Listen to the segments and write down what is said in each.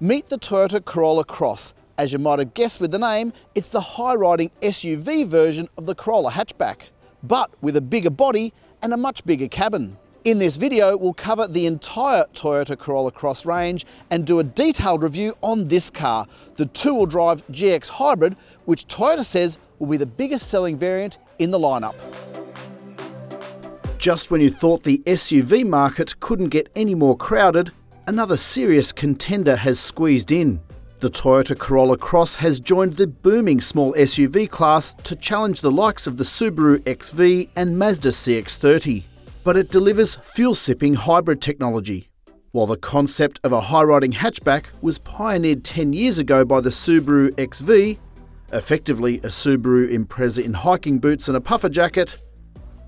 Meet the Toyota Corolla Cross. As you might have guessed with the name, it's the high-riding SUV version of the Corolla hatchback, but with a bigger body and a much bigger cabin. In this video, we'll cover the entire Toyota Corolla Cross range and do a detailed review on this car, the two-wheel drive GX Hybrid, which Toyota says will be the biggest selling variant in the lineup. Just when you thought the SUV market couldn't get any more crowded, another serious contender has squeezed in. The Toyota Corolla Cross has joined the booming small SUV class to challenge the likes of the Subaru XV and Mazda CX-30. But it delivers fuel-sipping hybrid technology. While the concept of a high-riding hatchback was pioneered 10 years ago by the Subaru XV, effectively a Subaru Impreza in hiking boots and a puffer jacket,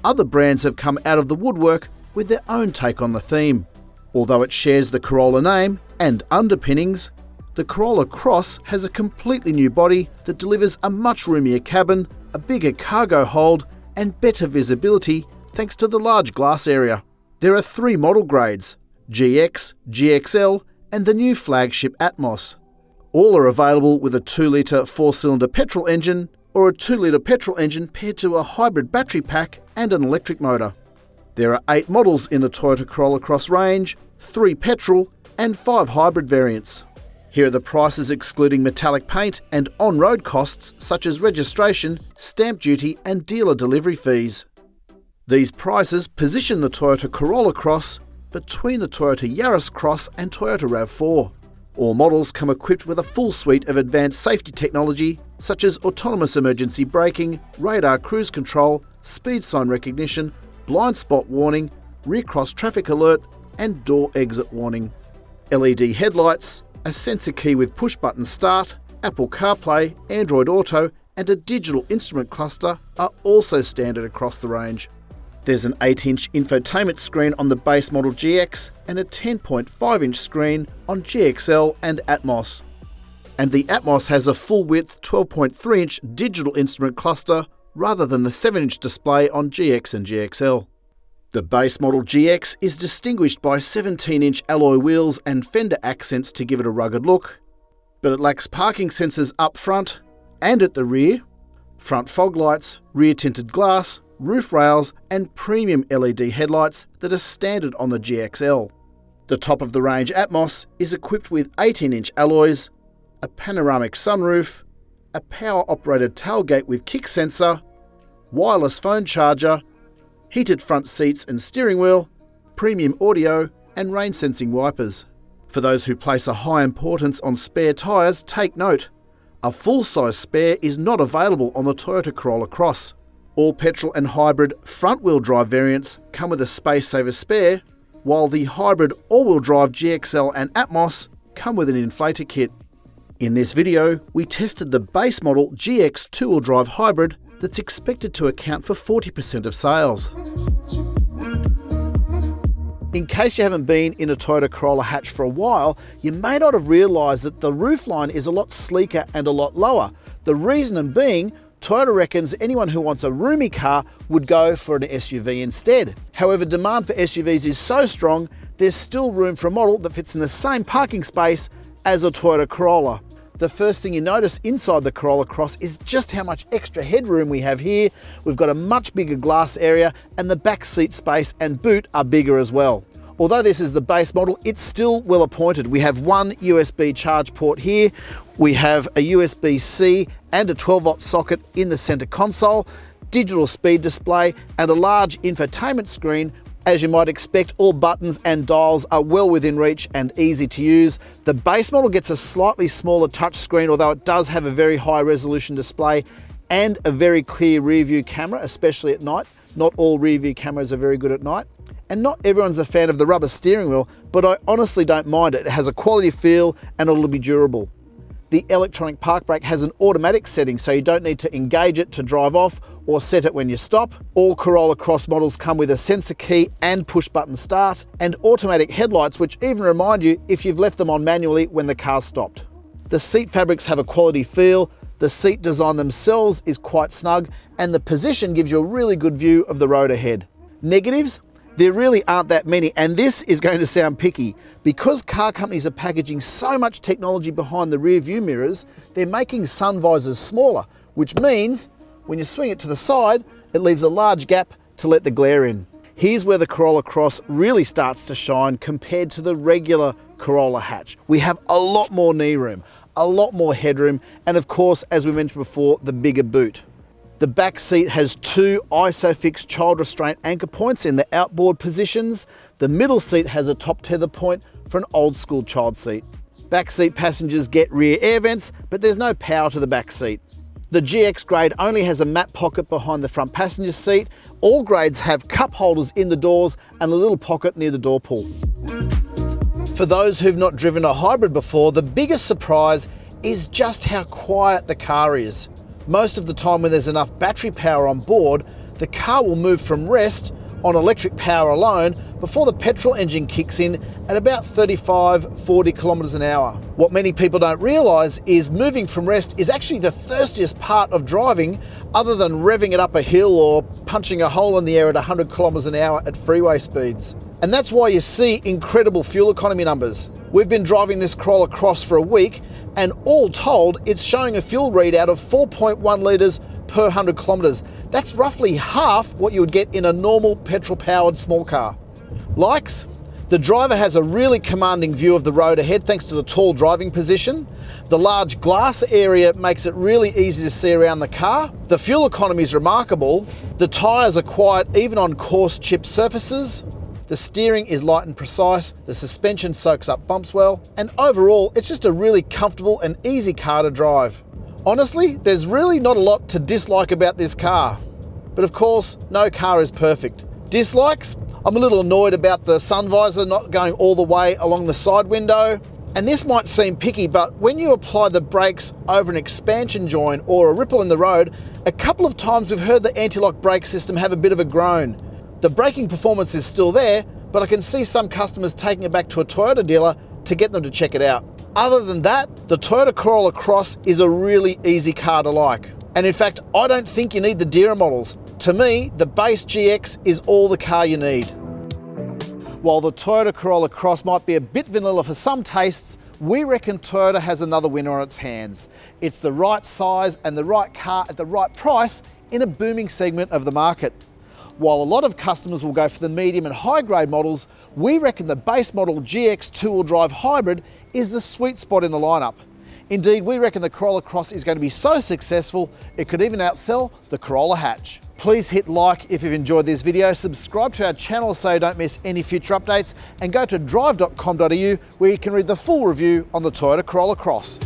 other brands have come out of the woodwork with their own take on the theme. Although it shares the Corolla name and underpinnings, the Corolla Cross has a completely new body that delivers a much roomier cabin, a bigger cargo hold, and better visibility thanks to the large glass area. There are three model grades: GX, GXL, and the new flagship Atmos. All are available with a 2-litre 4-cylinder petrol engine or a 2-litre petrol engine paired to a hybrid battery pack and an electric motor. There are 8 models in the Toyota Corolla Cross range, 3 petrol and 5 hybrid variants. Here are the prices excluding metallic paint and on-road costs such as registration, stamp duty and dealer delivery fees. These prices position the Toyota Corolla Cross between the Toyota Yaris Cross and Toyota RAV4. All models come equipped with a full suite of advanced safety technology such as autonomous emergency braking, radar cruise control, speed sign recognition, blind spot warning, rear cross traffic alert and door exit warning. LED headlights, a sensor key with push-button start, Apple CarPlay, Android Auto and a digital instrument cluster are also standard across the range. There's an 8-inch infotainment screen on the base model GX and a 10.5-inch screen on GXL and Atmos. And the Atmos has a full-width 12.3-inch digital instrument cluster rather than the 7-inch display on GX and GXL. The base model GX is distinguished by 17-inch alloy wheels and fender accents to give it a rugged look, but it lacks parking sensors up front and at the rear, front fog lights, rear tinted glass, roof rails and premium LED headlights that are standard on the GXL. The top-of-the-range Atmos is equipped with 18-inch alloys, a panoramic sunroof, a power-operated tailgate with kick sensor, wireless phone charger, heated front seats and steering wheel, premium audio and rain-sensing wipers. For those who place a high importance on spare tyres, take note. A full-size spare is not available on the Toyota Corolla Cross. All petrol and hybrid front-wheel drive variants come with a space-saver spare, while the hybrid all-wheel drive GXL and Atmos come with an inflator kit. In this video, we tested the base model GX two-wheel drive hybrid that's expected to account for 40% of sales. In case you haven't been in a Toyota Corolla hatch for a while, you may not have realised that the roofline is a lot sleeker and a lot lower. The reason being, Toyota reckons anyone who wants a roomy car would go for an SUV instead. However, demand for SUVs is so strong, there's still room for a model that fits in the same parking space as a Toyota Corolla. The first thing you notice inside the Corolla Cross is just how much extra headroom we have here. We've got a much bigger glass area and the back seat space and boot are bigger as well. Although this is the base model, it's still well appointed. We have one USB charge port here. We have a USB-C and a 12-volt socket in the center console, digital speed display, and a large infotainment screen. As you might expect, all buttons and dials are well within reach and easy to use. The base model gets a slightly smaller touchscreen, although it does have a very high resolution display and a very clear rear view camera, especially at night. Not all rear view cameras are very good at night. And not everyone's a fan of the rubber steering wheel, but I honestly don't mind it. It has a quality feel and it'll be durable. The electronic park brake has an automatic setting, so you don't need to engage it to drive off or set it when you stop. All Corolla Cross models come with a sensor key and push button start, and automatic headlights which even remind you if you've left them on manually when the car's stopped. The seat fabrics have a quality feel, the seat design themselves is quite snug, and the position gives you a really good view of the road ahead. Negatives? There really aren't that many, and this is going to sound picky. Because car companies are packaging so much technology behind the rear view mirrors, they're making sun visors smaller, which means when you swing it to the side, it leaves a large gap to let the glare in. Here's where the Corolla Cross really starts to shine compared to the regular Corolla hatch. We have a lot more knee room, a lot more headroom, and of course, as we mentioned before, the bigger boot. The back seat has two ISOFIX child restraint anchor points in the outboard positions. The middle seat has a top tether point for an old school child seat. Back seat passengers get rear air vents, but there's no power to the back seat. The GX grade only has a map pocket behind the front passenger seat. All grades have cup holders in the doors and a little pocket near the door pull. For those who've not driven a hybrid before, the biggest surprise is just how quiet the car is. Most of the time when there's enough battery power on board, the car will move from rest on electric power alone before the petrol engine kicks in at about 35-40 kilometers an hour. What many people don't realize is moving from rest is actually the thirstiest part of driving, other than revving it up a hill or punching a hole in the air at 100 kilometers an hour at freeway speeds. And that's why you see incredible fuel economy numbers. We've been driving this Corolla Cross for a week, and all told, it's showing a fuel readout of 4.1 litres per 100 kilometres. That's roughly half what you would get in a normal petrol-powered small car. Likes? The driver has a really commanding view of the road ahead thanks to the tall driving position. The large glass area makes it really easy to see around the car. The fuel economy is remarkable. The tyres are quiet even on coarse chipped surfaces. The steering is light and precise, the suspension soaks up bumps well, and overall it's just a really comfortable and easy car to drive. Honestly, there's really not a lot to dislike about this car. But of course, no car is perfect. Dislikes? I'm a little annoyed about the sun visor not going all the way along the side window. And this might seem picky, but when you apply the brakes over an expansion joint or a ripple in the road, a couple of times we've heard the anti-lock brake system have a bit of a groan. The braking performance is still there, but I can see some customers taking it back to a Toyota dealer to get them to check it out. Other than that, the Toyota Corolla Cross is a really easy car to like. And in fact, I don't think you need the dearer models. To me, the base GX is all the car you need. While the Toyota Corolla Cross might be a bit vanilla for some tastes, we reckon Toyota has another winner on its hands. It's the right size and the right car at the right price in a booming segment of the market. While a lot of customers will go for the medium and high grade models, we reckon the base model GX two-wheel drive hybrid is the sweet spot in the lineup. Indeed, we reckon the Corolla Cross is going to be so successful, it could even outsell the Corolla hatch. Please hit like if you've enjoyed this video, subscribe to our channel so you don't miss any future updates, and go to Drive.com.au where you can read the full review on the Toyota Corolla Cross.